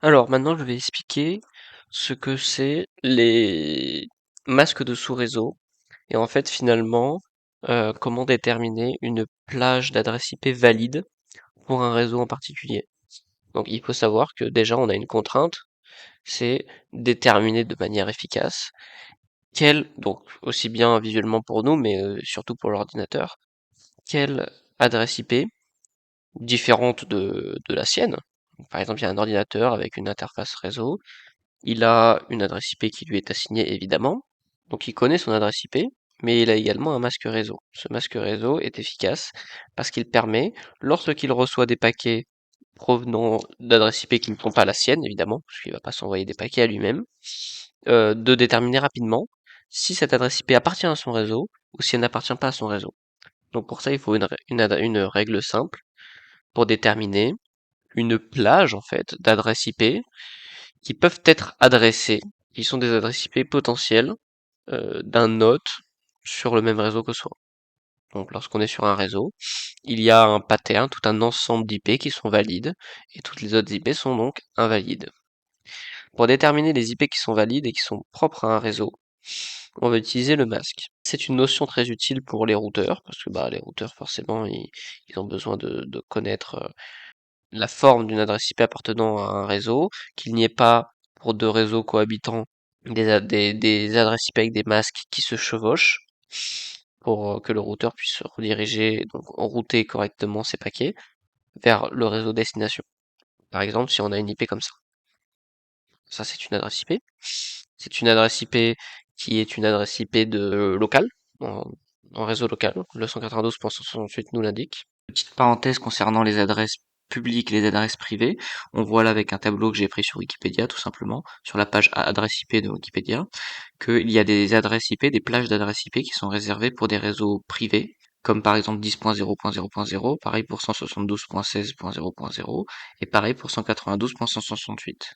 Alors maintenant, je vais expliquer ce que c'est les masques de sous-réseau et en fait finalement comment déterminer une plage d'adresse IP valide pour un réseau en particulier. Donc il faut savoir que déjà on a une contrainte, c'est déterminer de manière efficace donc aussi bien visuellement pour nous mais surtout pour l'ordinateur, quelle adresse IP différente de la sienne. Par exemple, il y a un ordinateur avec une interface réseau. Il a une adresse IP qui lui est assignée évidemment, donc il connaît son adresse IP, mais il a également un masque réseau. Ce masque réseau est efficace parce qu'il permet, lorsqu'il reçoit des paquets provenant d'adresses IP qui ne sont pas la sienne, évidemment, parce qu'il ne va pas s'envoyer des paquets à lui-même, de déterminer rapidement si cette adresse IP appartient à son réseau ou si elle n'appartient pas à son réseau. Donc pour ça, il faut une règle simple pour déterminer une plage en fait d'adresses IP qui peuvent être adressées, qui sont des adresses IP potentielles d'un hôte sur le même réseau que soi. Donc lorsqu'on est sur un réseau, il y a un pattern, tout un ensemble d'IP qui sont valides, et toutes les autres IP sont donc invalides. Pour déterminer les IP qui sont valides et qui sont propres à un réseau, on va utiliser le masque. C'est une notion très utile pour les routeurs, parce que les routeurs forcément ils ont besoin de connaître la forme d'une adresse IP appartenant à un réseau, qu'il n'y ait pas pour deux réseaux cohabitants des adresses IP avec des masques qui se chevauchent pour que le routeur puisse rediriger, donc router correctement ses paquets vers le réseau destination. Par exemple, si on a une IP comme ça c'est une adresse IP. C'est une adresse IP qui est une adresse IP de local, en, en réseau local. Le 192.168 nous l'indique. Petite parenthèse concernant les adresses publiques et les adresses privées. On voit là avec un tableau que j'ai pris sur Wikipédia, tout simplement, sur la page adresse IP de Wikipédia, qu'il y a des adresses IP, des plages d'adresses IP qui sont réservées pour des réseaux privés, comme par exemple 10.0.0.0, pareil pour 172.16.0.0, et pareil pour 192.168.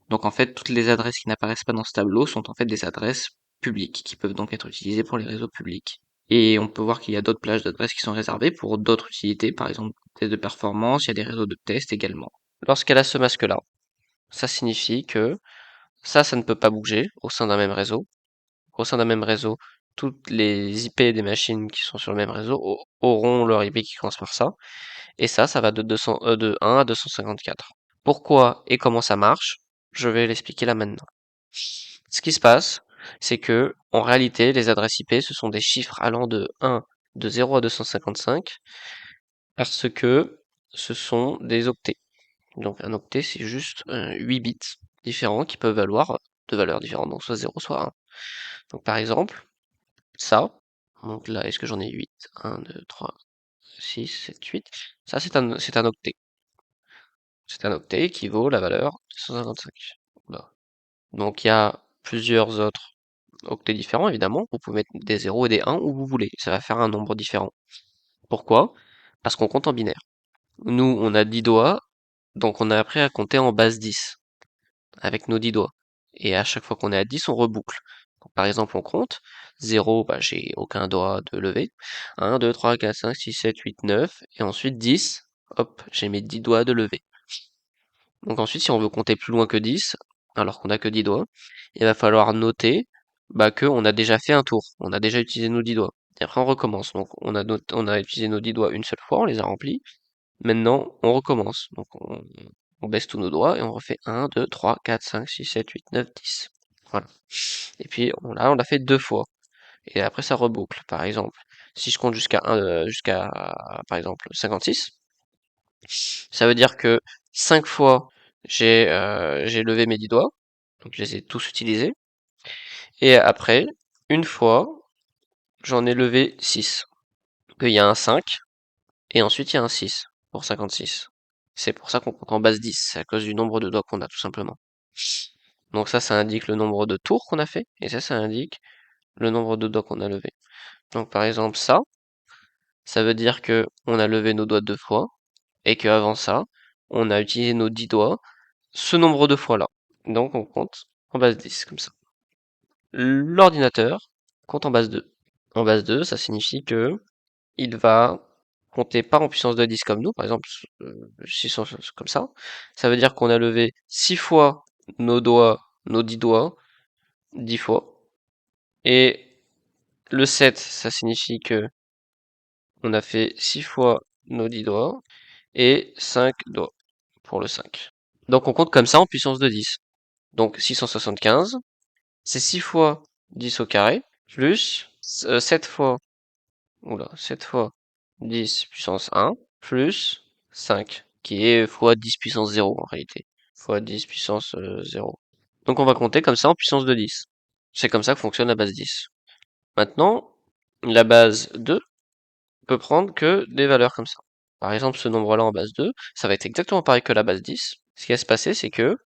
Donc en fait, toutes les adresses qui n'apparaissent pas dans ce tableau sont en fait des adresses publiques, qui peuvent donc être utilisées pour les réseaux publics. Et on peut voir qu'il y a d'autres plages d'adresses qui sont réservées pour d'autres utilités, par exemple tests de performance, il y a des réseaux de tests également. Lorsqu'elle a ce masque-là, ça signifie que ça ne peut pas bouger au sein d'un même réseau. Au sein d'un même réseau, toutes les IP des machines qui sont sur le même réseau auront leur IP qui commence par ça. Et ça va de 1 à 254. Pourquoi et comment ça marche? Je vais l'expliquer là maintenant. Ce qui se passe, c'est que, en réalité, les adresses IP, ce sont des chiffres allant de 0 à 255, parce que ce sont des octets. Donc un octet, c'est juste 8 bits différents qui peuvent valoir deux valeurs différentes, donc soit 0, soit 1. Donc par exemple, ça, donc là, est-ce que j'en ai 8? 1, 2, 3, 6, 7, 8. Ça, c'est un octet. C'est un octet qui vaut la valeur 255. Voilà. Donc il y a plusieurs autres octets différents, évidemment. Vous pouvez mettre des 0 et des 1 où vous voulez. Ça va faire un nombre différent. Pourquoi? Parce qu'on compte en binaire. Nous, on a 10 doigts, donc on a appris à compter en base 10, avec nos 10 doigts. Et à chaque fois qu'on est à 10, on reboucle. Donc, par exemple, on compte. 0, j'ai aucun doigt de lever. 1, 2, 3, 4, 5, 6, 7, 8, 9. Et ensuite 10, hop, j'ai mes 10 doigts de lever. Donc ensuite, si on veut compter plus loin que 10, alors qu'on n'a que 10 doigts, il va falloir noter que on a déjà fait un tour, on a déjà utilisé nos 10 doigts. Et après on recommence. Donc on a utilisé nos 10 doigts une seule fois, on les a remplis. Maintenant, on recommence. Donc on baisse tous nos doigts et on refait 1, 2, 3, 4, 5, 6, 7, 8, 9, 10. Voilà. Et puis là, on l'a fait deux fois. Et après, ça reboucle. Par exemple, si je compte jusqu'à par exemple 56, ça veut dire que 5 fois j'ai levé mes 10 doigts, donc je les ai tous utilisés. Et après, une fois, j'en ai levé 6. Donc il y a un 5, et ensuite il y a un 6 pour 56. C'est pour ça qu'on compte en base 10, c'est à cause du nombre de doigts qu'on a tout simplement. Donc ça indique le nombre de tours qu'on a fait, et ça indique le nombre de doigts qu'on a levé. Donc par exemple ça veut dire que on a levé nos doigts deux fois, et qu'avant ça, on a utilisé nos 10 doigts ce nombre de fois là. Donc on compte en base 10 comme ça. L'ordinateur compte en base 2. En base 2, ça signifie que il va compter pas en puissance de 10 comme nous, par exemple 600 comme ça veut dire qu'on a levé 6 fois nos doigts, nos 10 doigts, 10 fois. Et le 7, ça signifie que on a fait 6 fois nos 10 doigts et 5 doigts pour le 5. Donc on compte comme ça en puissance de 10. Donc 675, c'est 6 fois 10 au carré, plus 7 fois, 7 fois 10 puissance 1, plus 5, qui est fois 10 puissance 0 en réalité. Fois 10 puissance 0. Donc on va compter comme ça en puissance de 10. C'est comme ça que fonctionne la base 10. Maintenant, la base 2 peut prendre que des valeurs comme ça. Par exemple, ce nombre-là en base 2, ça va être exactement pareil que la base 10. Ce qui va se passer, c'est que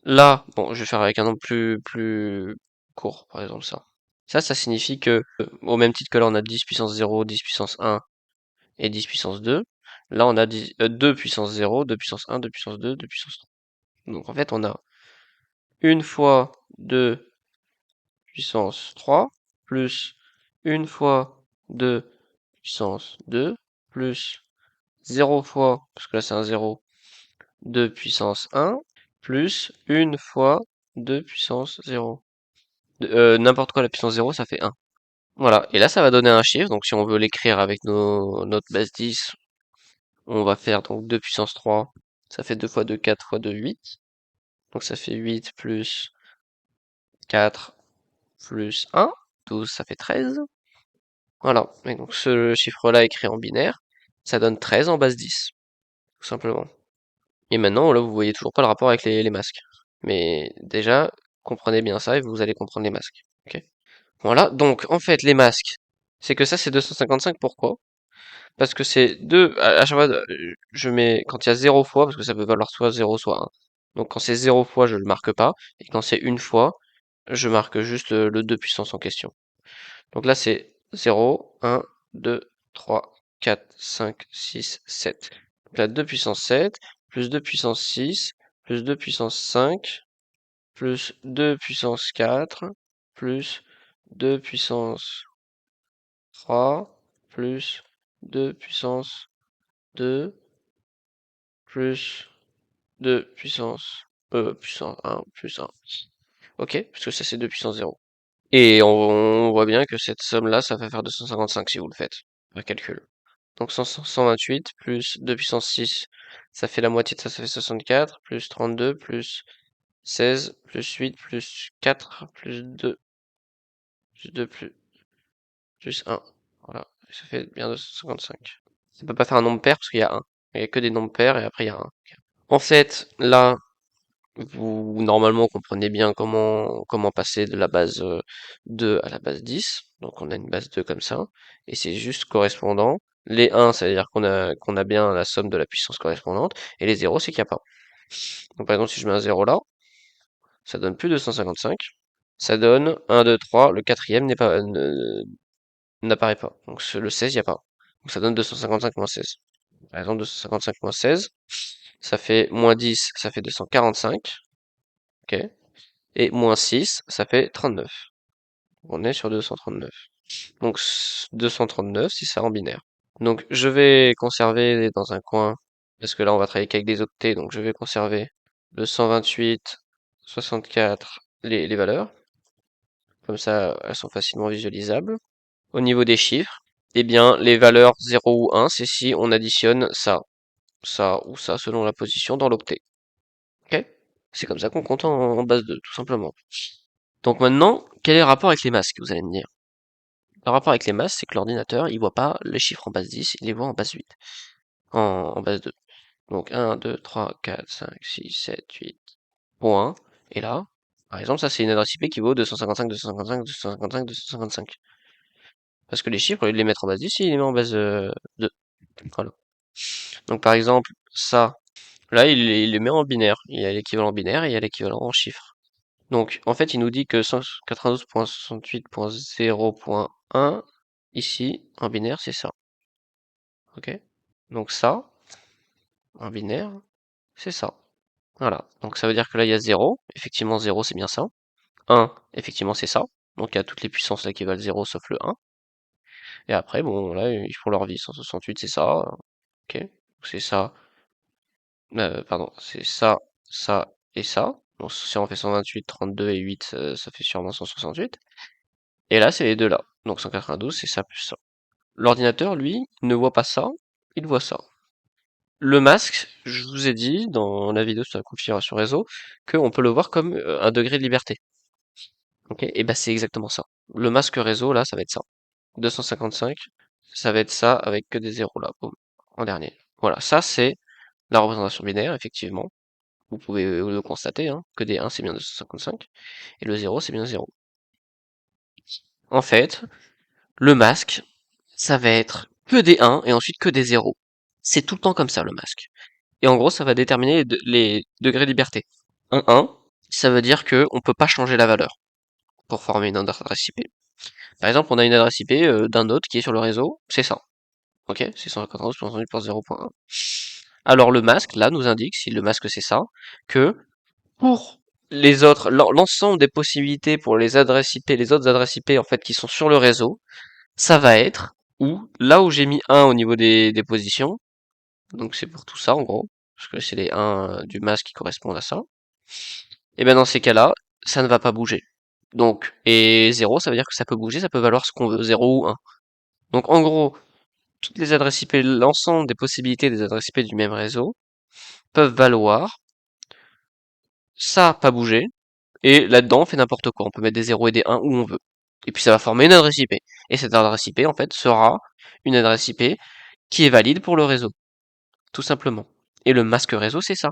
là, bon, je vais faire avec un nombre plus court, par exemple ça. Ça signifie que, au même titre que là, on a 10 puissance 0, 10 puissance 1 et 10 puissance 2. Là, on a 2 puissance 0, 2 puissance 1, 2 puissance 2, 2 puissance 3. Donc en fait, on a une fois 2 puissance 3, plus une fois 2 puissance 2, plus 0 fois, parce que là c'est un 0, 2 puissance 1, plus une fois 2 puissance 0. N'importe quoi, la puissance 0, ça fait 1. Voilà, et là ça va donner un chiffre, donc si on veut l'écrire avec notre base 10, on va faire donc 2 puissance 3, ça fait 2 fois 2, 4 fois 2, 8. Donc ça fait 8 plus 4 plus 1, 12, ça fait 13. Voilà, et donc ce chiffre-là écrit en binaire, ça donne 13 en base 10, tout simplement. Et maintenant, là, vous voyez toujours pas le rapport avec les masques. Mais déjà, comprenez bien ça et vous allez comprendre les masques. Ok. Voilà, donc en fait, les masques, c'est que ça c'est 255, pourquoi? Parce que c'est deux, à chaque fois, je mets, quand il y a 0 fois, parce que ça peut valoir soit 0 soit 1. Donc quand c'est 0 fois, je le marque pas, et quand c'est une fois, je marque juste le 2 puissance en question. Donc là, c'est 0, 1, 2, 3, 4, 5, 6, 7. Donc là, 2 puissance 7, plus 2 puissance 6, plus 2 puissance 5, plus 2 puissance 4, plus 2 puissance 3, plus 2 puissance 2, plus 2 puissance 1, plus 1. Ok, parce que ça c'est 2 puissance 0. Et on voit bien que cette somme-là, ça va faire 255 si vous le faites, par calcul. Donc 128 plus 2 puissance 6, ça fait la moitié de ça, ça fait 64, plus 32, plus 16, plus 8, plus 4, plus 2, plus 2, plus 1. Voilà, ça fait bien 255. Ça peut pas faire un nombre pair parce qu'il y a 1. Il y a que des nombres pairs et après il y a 1. En fait, là, vous normalement comprenez bien comment passer de la base 2 à la base 10. Donc on a une base 2 comme ça, et c'est juste correspondant. Les 1, ça veut dire qu'on a bien la somme de la puissance correspondante, et les 0, c'est qu'il n'y a pas. Donc par exemple, si je mets un 0 là, ça donne plus de 155. Ça donne 1, 2, 3, le quatrième n'apparaît pas. Donc le 16, il n'y a pas. Donc ça donne 255 moins 16. Par exemple, 255 moins 16, ça fait moins 10, ça fait 245. Ok. Et moins 6, ça fait 39. On est sur 239. Donc 239, c'est ça en binaire. Donc je vais conserver dans un coin, parce que là on va travailler qu'avec des octets, donc je vais conserver le 128, 64, les valeurs. Comme ça, elles sont facilement visualisables. Au niveau des chiffres, eh bien les valeurs 0 ou 1, c'est si on additionne ça ou ça selon la position dans l'octet. Ok? C'est comme ça qu'on compte en base 2, tout simplement. Donc maintenant, quel est le rapport avec les masques, vous allez me dire? Le rapport avec les masses, c'est que l'ordinateur, il voit pas les chiffres en base 10, il les voit en base 8, en base 2. Donc 1, 2, 3, 4, 5, 6, 7, 8, point 1. Et là, par exemple, ça c'est une adresse IP qui vaut 255, 255, 255, 255. Parce que les chiffres, au lieu de les mettre en base 10, il les met en base 2. Voilà. Donc par exemple, ça, là, il les met en binaire. Il y a l'équivalent binaire et il y a l'équivalent en chiffres. Donc, en fait, il nous dit que 192.68.0.1, ici, en binaire, c'est ça. Ok? Donc ça, en binaire, c'est ça. Voilà. Donc ça veut dire que là, il y a 0. Effectivement, 0, c'est bien ça. 1, effectivement, c'est ça. Donc il y a toutes les puissances là qui valent 0 sauf le 1. Et après, bon, là, ils font leur vie. 168, c'est ça. Ok. C'est ça. Pardon, c'est ça, ça et ça. Donc si on fait 128, 32 et 8, ça fait sûrement 168. Et là, c'est les deux là. Donc 192, c'est ça plus ça. L'ordinateur, lui, ne voit pas ça, il voit ça. Le masque, je vous ai dit dans la vidéo sur la configuration réseau qu'on peut le voir comme un degré de liberté. Ok, et ben c'est exactement ça. Le masque réseau, là, ça va être ça. 255, ça va être ça avec que des zéros là, boum, en dernier. Voilà, ça c'est la représentation binaire, effectivement. Vous pouvez le constater, hein, que des 1 c'est bien 255, et le 0 c'est bien 0. En fait, le masque, ça va être que des 1 et ensuite que des 0. C'est tout le temps comme ça le masque. Et en gros, ça va déterminer les degrés de liberté. Un 1, ça veut dire que on peut pas changer la valeur pour former une adresse IP. Par exemple, on a une adresse IP d'un node qui est sur le réseau, c'est ça. Ok, c'est 192.168.0.1. Alors le masque, là, nous indique, si le masque c'est ça, que pour les autres, l'ensemble des possibilités pour les adresses IP, les autres adresses IP en fait qui sont sur le réseau, ça va être où là où j'ai mis 1 au niveau des positions, donc c'est pour tout ça en gros, parce que c'est les 1 du masque qui correspondent à ça, et bien dans ces cas-là, ça ne va pas bouger. Donc, et 0, ça veut dire que ça peut bouger, ça peut valoir ce qu'on veut, 0 ou 1. Donc en gros, toutes les adresses IP, l'ensemble des possibilités des adresses IP du même réseau peuvent valoir ça pas bouger, et là-dedans on fait n'importe quoi, on peut mettre des 0 et des 1 où on veut. Et puis ça va former une adresse IP. Et cette adresse IP en fait sera une adresse IP qui est valide pour le réseau, tout simplement. Et le masque réseau c'est ça.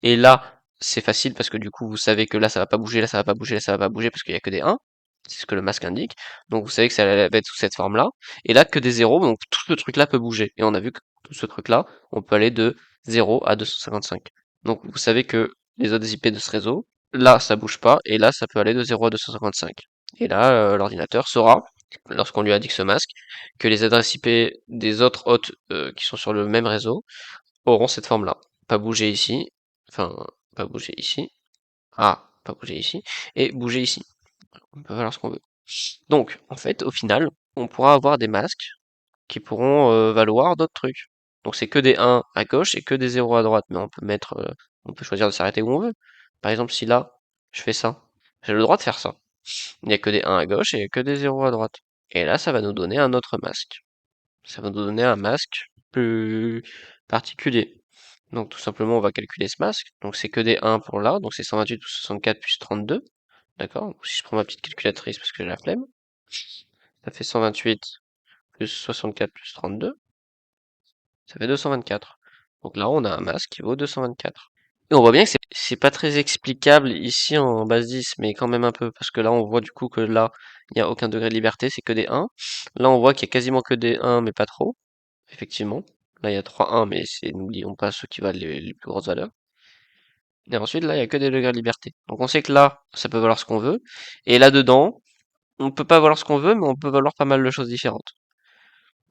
Et là, c'est facile parce que du coup vous savez que là ça va pas bouger, là ça va pas bouger, là ça va pas bouger parce qu'il y a que des 1. C'est ce que le masque indique. Donc vous savez que ça va être sous cette forme-là. Et là que des 0, donc tout ce truc-là peut bouger. Et on a vu que tout ce truc-là, on peut aller de 0 à 255. Donc vous savez que les autres IP de ce réseau, là ça bouge pas, et là ça peut aller de 0 à 255. Et là, l'ordinateur saura, lorsqu'on lui indique ce masque, que les adresses IP des autres hôtes qui sont sur le même réseau auront cette forme-là. Pas bouger ici, enfin, pas bouger ici, pas bouger ici, et bouger ici. On peut valoir ce qu'on veut. Donc, en fait, au final, on pourra avoir des masques qui pourront valoir d'autres trucs. Donc c'est que des 1 à gauche et que des 0 à droite, mais on peut mettre, on peut choisir de s'arrêter où on veut. Par exemple, si là, je fais ça, j'ai le droit de faire ça. Il n'y a que des 1 à gauche et il n'y a que des 0 à droite. Et là, ça va nous donner un autre masque. Ça va nous donner un masque plus particulier. Donc tout simplement, on va calculer ce masque. Donc c'est que des 1 pour là, donc c'est 128 plus 64 plus 32. D'accord? Donc si je prends ma petite calculatrice parce que j'ai la flemme, ça fait 128 plus 64 plus 32, ça fait 224. Donc là, on a un masque qui vaut 224. Et on voit bien que c'est pas très explicable ici en base 10, mais quand même un peu, parce que là, on voit du coup que là, il n'y a aucun degré de liberté, c'est que des 1. Là, on voit qu'il y a quasiment que des 1, mais pas trop, effectivement. Là, il y a 3 1, mais c'est, n'oublions pas ceux qui valent les plus grosses valeurs. Et ensuite, là, il y a que des degrés de liberté. Donc on sait que là, ça peut valoir ce qu'on veut. Et là-dedans, on peut pas valoir ce qu'on veut, mais on peut valoir pas mal de choses différentes.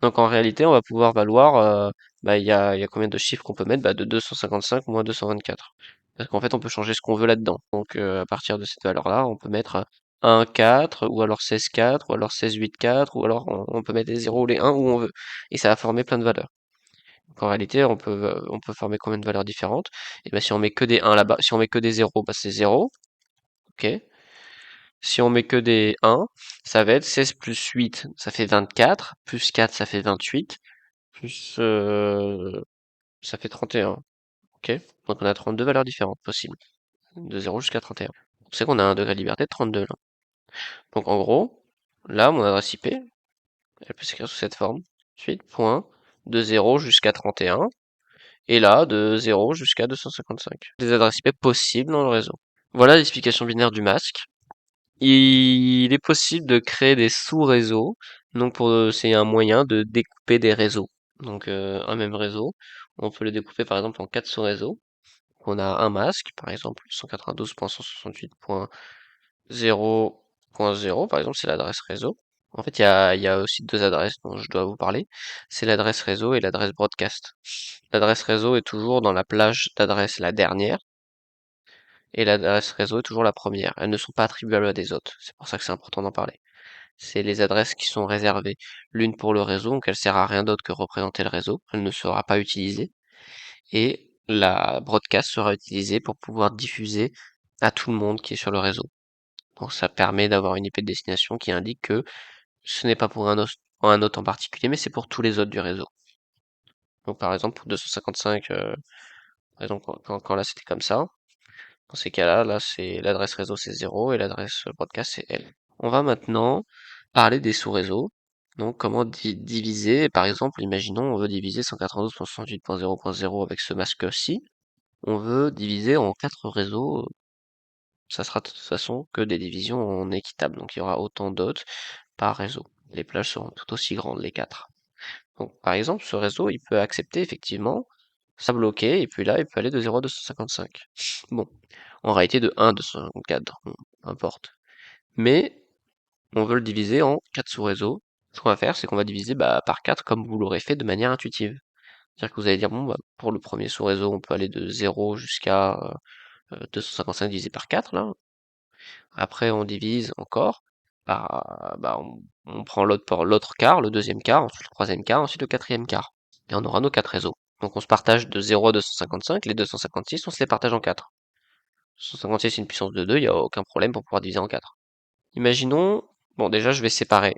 Donc en réalité, on va pouvoir valoir, bah, il y a combien de chiffres qu'on peut mettre? Bah, de 255 moins 224. Parce qu'en fait, on peut changer ce qu'on veut là-dedans. Donc à partir de cette valeur-là, on peut mettre 1, 4, ou alors 16, 4, ou alors 16, 8, 4, ou alors on peut mettre les 0 ou les 1 où on veut. Et ça va former plein de valeurs. Donc en réalité, on peut former combien de valeurs différentes? Et ben si on met que des 1 là-bas, si on met que des 0, bah c'est 0. Ok. Si on met que des 1, ça va être 16 plus 8, ça fait 24, plus 4, ça fait 28, plus ça fait 31. Ok? Donc on a 32 valeurs différentes possibles, de 0 jusqu'à 31. On sait qu'on a un degré de liberté de 32 là. Donc en gros, là, mon adresse IP, elle peut s'écrire sous cette forme. Ensuite, point, de 0 jusqu'à 31, et là, de 0 jusqu'à 255. Des adresses IP possibles dans le réseau. Voilà l'explication binaire du masque. Il est possible de créer des sous-réseaux. Donc c'est un moyen de découper des réseaux. Donc un même réseau, on peut le découper par exemple en 4 sous-réseaux. On a un masque, par exemple 192.168.0.0, par exemple c'est l'adresse réseau. En fait, il y a aussi deux adresses dont je dois vous parler. C'est l'adresse réseau et l'adresse broadcast. L'adresse réseau est toujours dans la plage d'adresse la dernière, et l'adresse réseau est toujours la première. Elles ne sont pas attribuables à des autres. C'est pour ça que c'est important d'en parler. c'est les adresses qui sont réservées. L'une pour le réseau, donc elle sert à rien d'autre que représenter le réseau, elle ne sera pas utilisée. Et la broadcast sera utilisée pour pouvoir diffuser à tout le monde qui est sur le réseau. Donc ça permet d'avoir une IP de destination qui indique que ce n'est pas pour un hôte en particulier, mais c'est pour tous les hôtes du réseau. Donc par exemple pour 255, par exemple quand là c'était comme ça, dans ces cas-là, là c'est l'adresse réseau c'est 0 et l'adresse broadcast c'est L. On va maintenant parler des sous-réseaux. Donc comment diviser, par exemple, imaginons on veut diviser 192.168.0.0 avec ce masque-ci. On veut diviser en 4 réseaux, ça sera de toute façon que des divisions en équitable, donc il y aura autant d'hôtes par réseau. Les plages seront tout aussi grandes, les 4. Donc par exemple, ce réseau, il peut accepter effectivement, ça bloqué, et puis là, il peut aller de 0 à 255. Bon, en réalité de 1 à 254, bon, peu importe. Mais on veut le diviser en 4 sous-réseaux. Ce qu'on va faire, c'est qu'on va diviser par 4 comme vous l'aurez fait de manière intuitive. C'est-à-dire que vous allez dire, bon, pour le premier sous-réseau, on peut aller de 0 jusqu'à 255 divisé par 4, là. Après, on divise encore on prend l'autre quart, le deuxième quart, ensuite le troisième quart, ensuite le quatrième quart. Et on aura nos 4 réseaux. Donc on se partage de 0 à 255, les 256, on se les partage en 4. 256 c'est une puissance de 2, il n'y a aucun problème pour pouvoir diviser en 4. Imaginons, bon déjà je vais séparer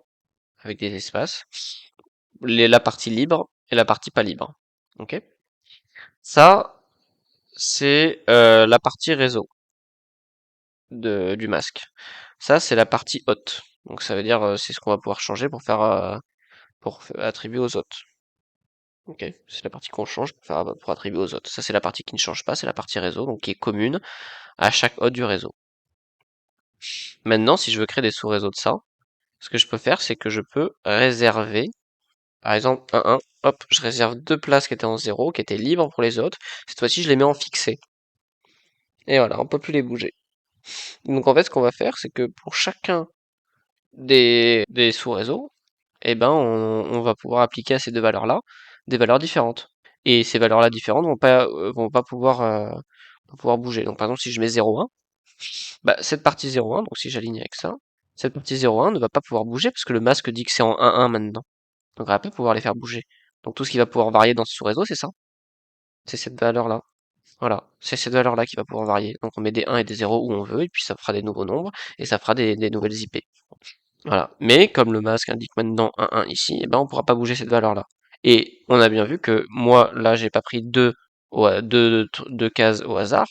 avec des espaces, la partie libre et la partie pas libre. Ok. Ça, c'est la partie réseau du masque. Ça, c'est la partie hôte. Donc ça veut dire c'est ce qu'on va pouvoir changer pour faire attribuer aux hôtes. Ok, c'est la partie qu'on change pour attribuer aux hôtes. Ça, c'est la partie qui ne change pas, c'est la partie réseau, donc qui est commune à chaque hôte du réseau. Maintenant, si je veux créer des sous-réseaux de ça, ce que je peux faire, c'est que je peux réserver, par exemple, hop, je réserve 2 places qui étaient en 0, qui étaient libres pour les autres. Cette fois-ci, je les mets en fixé. Et voilà, on peut plus les bouger. Donc en fait, ce qu'on va faire, c'est que pour chacun des sous-réseaux, eh ben, on va pouvoir appliquer à ces deux valeurs-là des valeurs différentes. Et ces valeurs-là différentes vont pas pouvoir bouger. Donc par exemple, si je mets 0,1, cette partie 0,1, donc si j'aligne avec ça, cette partie 0,1 ne va pas pouvoir bouger parce que le masque dit que c'est en 1,1 maintenant. Donc on va pas pouvoir les faire bouger. Donc tout ce qui va pouvoir varier dans ce sous-réseau, c'est ça. C'est cette valeur-là. Voilà, c'est cette valeur-là qui va pouvoir varier. Donc on met des 1 et des 0 où on veut, et puis ça fera des nouveaux nombres, et ça fera des nouvelles IP. Voilà. Mais comme le masque indique maintenant 1 ici, eh ben on pourra pas bouger cette valeur-là. Et on a bien vu que moi, là, j'ai pas pris deux cases au hasard,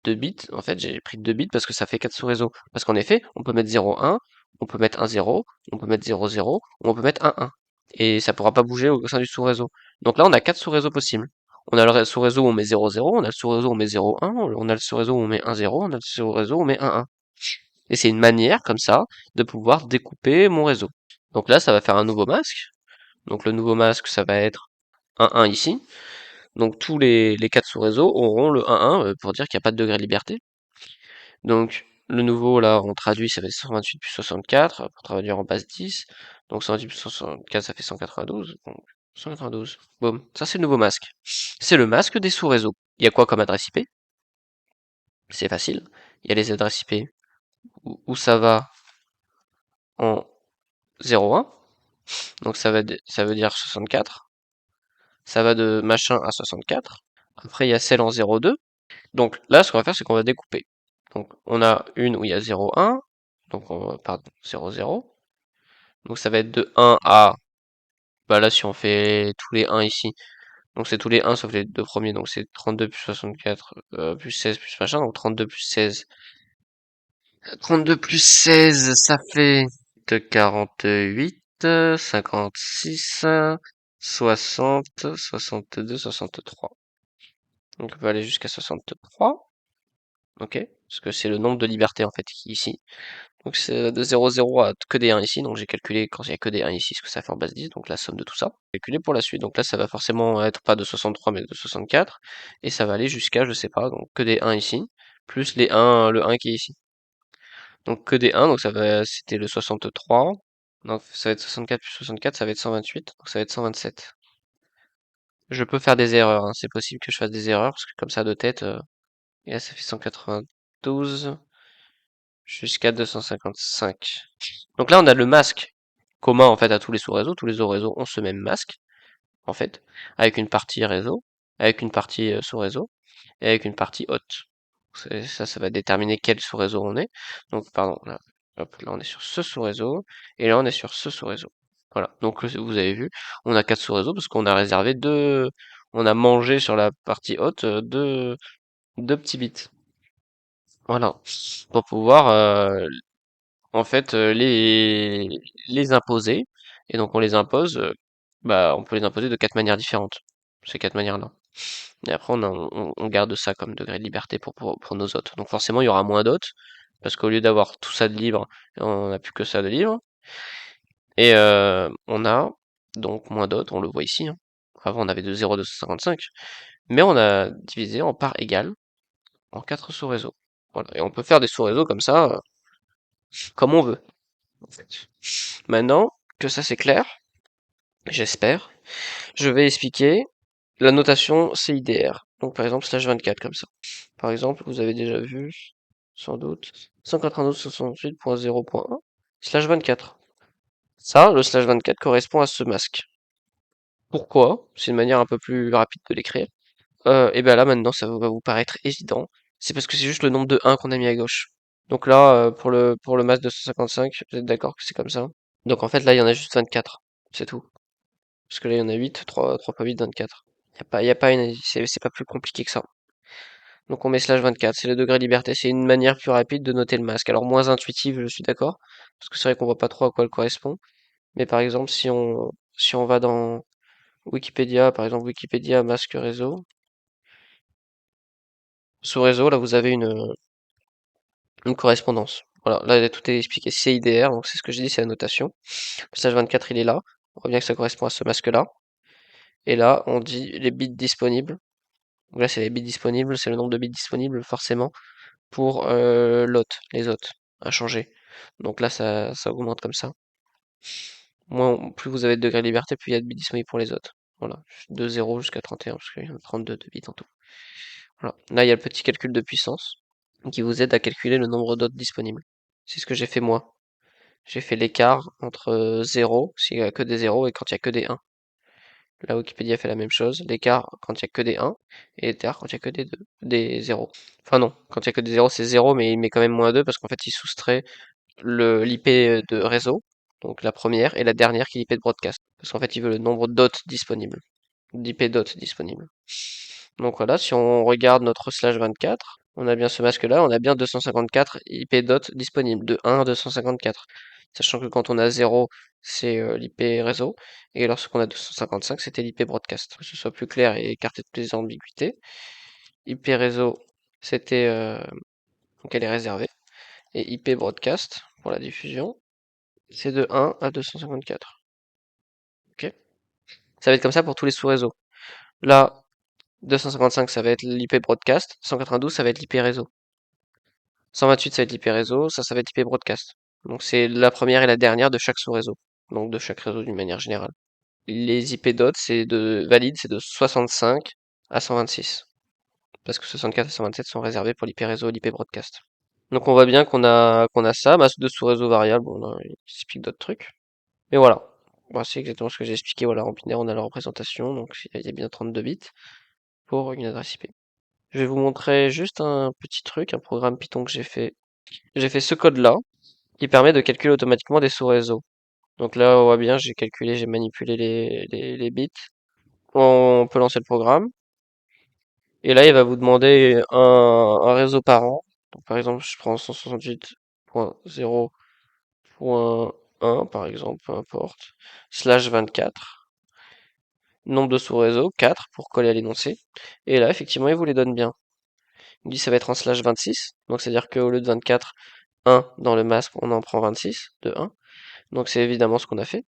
2 bits. En fait, j'ai pris 2 bits parce que ça fait 4 sous-réseaux. Parce qu'en effet, on peut mettre 0,1, on peut mettre 1,0, on peut mettre 0,0, ou on peut mettre 1,1. Et ça pourra pas bouger au sein du sous-réseau. Donc là, on a 4 sous-réseaux possibles. On a le sous-réseau où on met 0,0, on a le sous-réseau où on met 0,1, on a le sous-réseau où on met 1,0, on a le sous-réseau où on met 1,1. Et c'est une manière, comme ça, de pouvoir découper mon réseau. Donc là, ça va faire un nouveau masque. Donc le nouveau masque, ça va être 1,1 ici. Donc tous les 4 sous-réseaux auront le 1,1 pour dire qu'il n'y a pas de degré de liberté. Donc le nouveau, là, on traduit, ça va être 128 plus 64 pour traduire en base 10. Donc 128 plus 64, ça fait 192. Donc 192. Boum. Ça, c'est le nouveau masque. C'est le masque des sous-réseaux. Il y a quoi comme adresse IP? C'est facile. Il y a les adresses IP où ça va en 0,1. Donc ça veut dire 64. Ça va de machin à 64. Après, il y a celle en 0,2. Donc là, ce qu'on va faire, c'est qu'on va découper. Donc on a une où il y a 0,1. Donc pardon, 0,0. Donc ça va être de 1 à... là, si on fait tous les 1 ici, donc c'est tous les 1 sauf les deux premiers. Donc c'est 32 plus 64 plus 16 plus machin. Donc 32 plus 16. 32 plus 16, ça fait de 48, 56, 60, 62, 63. Donc on peut aller jusqu'à 63, ok? Parce que c'est le nombre de libertés en fait qui est ici. Donc c'est de 0,0 à que des 1 ici, donc j'ai calculé quand il y a que des 1 ici ce que ça fait en base 10, donc la somme de tout ça. Calculé pour la suite, donc là ça va forcément être pas de 63 mais de 64, et ça va aller jusqu'à, je sais pas, donc que des 1 ici, plus le 1 qui est ici. Donc que des 1, donc c'était le 63, donc ça va être 64 plus 64, ça va être 128, donc ça va être 127. Je peux faire des erreurs, hein, c'est possible que je fasse des erreurs, parce que comme ça de tête, et là ça fait 192 jusqu'à 255. Donc là, on a le masque commun en fait à tous les sous-réseaux. Tous les sous-réseaux ont ce même masque en fait, avec une partie réseau, avec une partie sous-réseau et avec une partie haute. Ça, ça va déterminer quel sous-réseau on est. Donc, pardon, là, hop, là on est sur ce sous-réseau et là on est sur ce sous-réseau. Voilà. Donc vous avez vu, on a quatre sous-réseaux parce qu'on a réservé deux, on a mangé sur la partie haute deux petits bits. Voilà. Pour pouvoir en fait les imposer. Et donc on les impose, bah on peut les imposer de quatre manières différentes. Ces quatre manières-là. Et après on garde ça comme degré de liberté pour nos hôtes. Donc forcément il y aura moins d'hôtes, parce qu'au lieu d'avoir tout ça de libre, on n'a plus que ça de libre. Et on a donc moins d'hôtes, on le voit ici, hein. Avant on avait de 0 à 255, mais on a divisé en parts égales en quatre sous-réseaux. Voilà. Et on peut faire des sous-réseaux comme ça, comme on veut, en fait. Maintenant que ça c'est clair, j'espère, je vais expliquer la notation CIDR. Donc par exemple slash 24 comme ça. Par exemple, vous avez déjà vu, sans doute, 192.68.0.1 slash 24. Ça, le slash 24 correspond à ce masque. Pourquoi? C'est une manière un peu plus rapide de l'écrire. Et bien là maintenant ça va vous paraître évident. C'est parce que c'est juste le nombre de 1 qu'on a mis à gauche. Donc là, pour le masque de 155, vous êtes d'accord que c'est comme ça? Donc en fait là il y en a juste 24. C'est tout. Parce que là il y en a 8, 3 fois 8, 24. Y a pas c'est pas plus compliqué que ça. Donc on met slash 24, c'est le degré de liberté, c'est une manière plus rapide de noter le masque. Alors moins intuitive, je suis d'accord, parce que c'est vrai qu'on voit pas trop à quoi elle correspond. Mais par exemple, si on va dans Wikipédia, par exemple Wikipédia masque réseau, sous réseau, là vous avez une correspondance. Voilà, là tout est expliqué. CIDR, donc c'est ce que j'ai dit, c'est la notation. Le slash 24 il est là. On voit bien que ça correspond à ce masque-là. Et là, on dit les bits disponibles. Donc là, c'est les bits disponibles, c'est le nombre de bits disponibles, forcément, pour l'hôte, les hôtes, à changer. Donc là, ça augmente comme ça. Plus vous avez de degrés de liberté, plus il y a de bits disponibles pour les hôtes. Voilà, de 0 jusqu'à 31, parce qu'il y en a 32 de bits en tout. Voilà. Là, il y a le petit calcul de puissance qui vous aide à calculer le nombre d'hôtes disponibles. C'est ce que j'ai fait moi. J'ai fait l'écart entre 0, s'il y a que des 0, et quand il y a que des 1. La Wikipédia fait la même chose, l'écart quand il y a que des 1, et l'écart quand il y a que des 0. Enfin non, quand il y a que des 0, c'est 0, mais il met quand même moins 2 parce qu'en fait il soustrait l'IP de réseau, donc la première, et la dernière qui est l'IP de broadcast. Parce qu'en fait il veut le nombre d'hôtes disponibles, d'IP d'hôtes disponibles. Donc voilà, si on regarde notre slash 24, on a bien ce masque-là, on a bien 254 IP dot disponibles, de 1 à 254. Sachant que quand on a 0, c'est l'IP réseau, et lorsqu'on a 255, c'était l'IP broadcast. Pour que ce soit plus clair et écarter toutes les ambiguïtés. IP réseau, c'était donc elle est réservée, et IP broadcast, pour la diffusion, c'est de 1 à 254. Ok? Ça va être comme ça pour tous les sous-réseaux. Là, 255, ça va être l'IP broadcast, 192, ça va être l'IP réseau. 128, ça va être l'IP réseau, ça va être l'IP broadcast. Donc c'est la première et la dernière de chaque sous-réseau. Donc de chaque réseau d'une manière générale. Les IP dots, c'est de 65 à 126. Parce que 64 et 127 sont réservés pour l'IP réseau et l'IP broadcast. Donc on voit bien qu'on a ça, masse de sous-réseaux variables, bon, on explique d'autres trucs. Mais voilà. Bon, c'est exactement ce que j'ai expliqué. Voilà, en binaire, on a la représentation, donc il y a bien 32 bits pour une adresse IP. Je vais vous montrer juste un petit truc, un programme Python que j'ai fait. J'ai fait ce code-là, qui permet de calculer automatiquement des sous-réseaux. Donc là, on voit bien, j'ai manipulé les bits. On peut lancer le programme. Et là, il va vous demander un réseau parent. Donc par exemple, je prends 168.0.1, par exemple, peu importe, slash 24. Nombre de sous-réseaux, 4 pour coller à l'énoncé. Et là, effectivement, il vous les donne bien. Il dit ça va être en slash 26. Donc c'est-à-dire qu'au lieu de 24, 1 dans le masque, on en prend 26 de 1. Donc c'est évidemment ce qu'on a fait.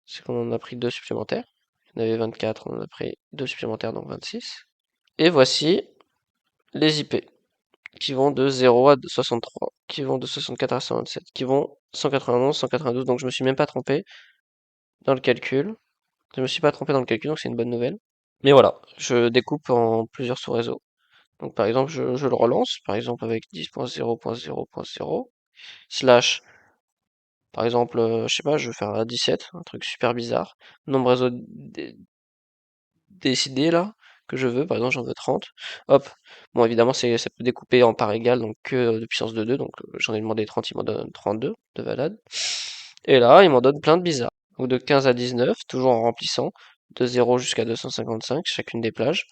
C'est qu'on en a pris deux supplémentaires. Il y en avait 24, on en a pris deux supplémentaires, donc 26. Et voici les IP, qui vont de 0 à 63, qui vont de 64 à 127, qui vont 191, 192, donc je me suis même pas trompé dans le calcul. Je me suis pas trompé dans le calcul, donc c'est une bonne nouvelle. Mais voilà, je découpe en plusieurs sous-réseaux. Donc par exemple, je le relance, par exemple avec 10.0.0.0, slash Par exemple, je sais pas, je veux faire un 17, un truc super bizarre. Nombre réseau décidé là, que je veux, par exemple j'en veux 30. Hop. Bon évidemment ça peut découper en parts égales, donc que de puissance de 2, donc j'en ai demandé 30, il m'en donne 32 de valade. Et là, il m'en donne plein de bizarres. Donc de 15 à 19, toujours en remplissant, de 0 jusqu'à 255, chacune des plages.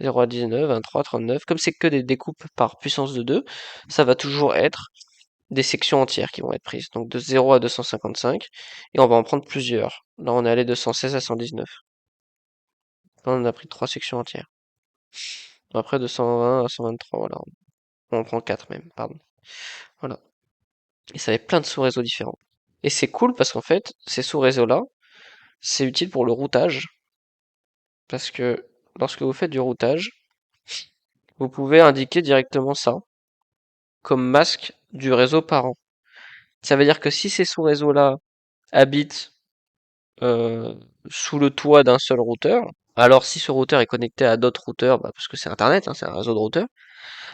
0 à 19, 23, 39. Comme c'est que des découpes par puissance de 2, ça va toujours être des sections entières qui vont être prises. Donc de 0 à 255, et on va en prendre plusieurs. Là, on est allé de 116 à 119. Là, on a pris 3 sections entières. Après, de 120 à 123, voilà. On en prend 4 même, pardon. Voilà. Et ça avait plein de sous-réseaux différents. Et c'est cool parce qu'en fait, ces sous-réseaux-là, c'est utile pour le routage, parce que lorsque vous faites du routage, vous pouvez indiquer directement ça comme masque du réseau parent. Ça veut dire que si ces sous-réseaux-là habitent euh, sous le toit d'un seul routeur, alors si ce routeur est connecté à d'autres routeurs, bah, parce que c'est Internet, hein, c'est un réseau de routeurs,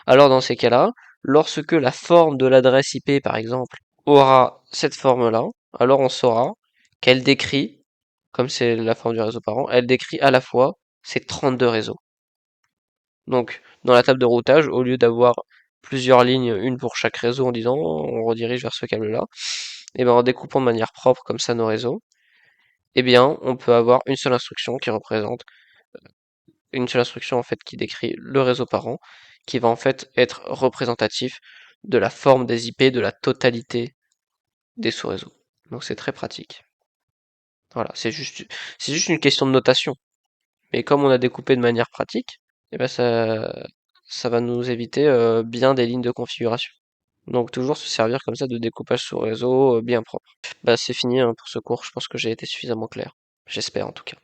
alors dans ces cas-là, lorsque la forme de l'adresse IP, par exemple, aura cette forme-là, alors on saura qu'elle décrit, comme c'est la forme du réseau parent, elle décrit à la fois ces 32 réseaux. Donc, dans la table de routage, au lieu d'avoir plusieurs lignes, une pour chaque réseau en disant on redirige vers ce câble-là, et ben en découpant de manière propre comme ça nos réseaux, eh bien on peut avoir une seule instruction qui représente une seule instruction en fait qui décrit le réseau parent, qui va en fait être représentatif de la forme des IP de la totalité des sous-réseaux. Donc c'est très pratique. Voilà, c'est juste une question de notation. Mais comme on a découpé de manière pratique, eh ben ça va nous éviter bien des lignes de configuration. Donc toujours se servir comme ça de découpage sous réseau bien propre. Bah c'est fini hein, pour ce cours, je pense que j'ai été suffisamment clair. J'espère en tout cas.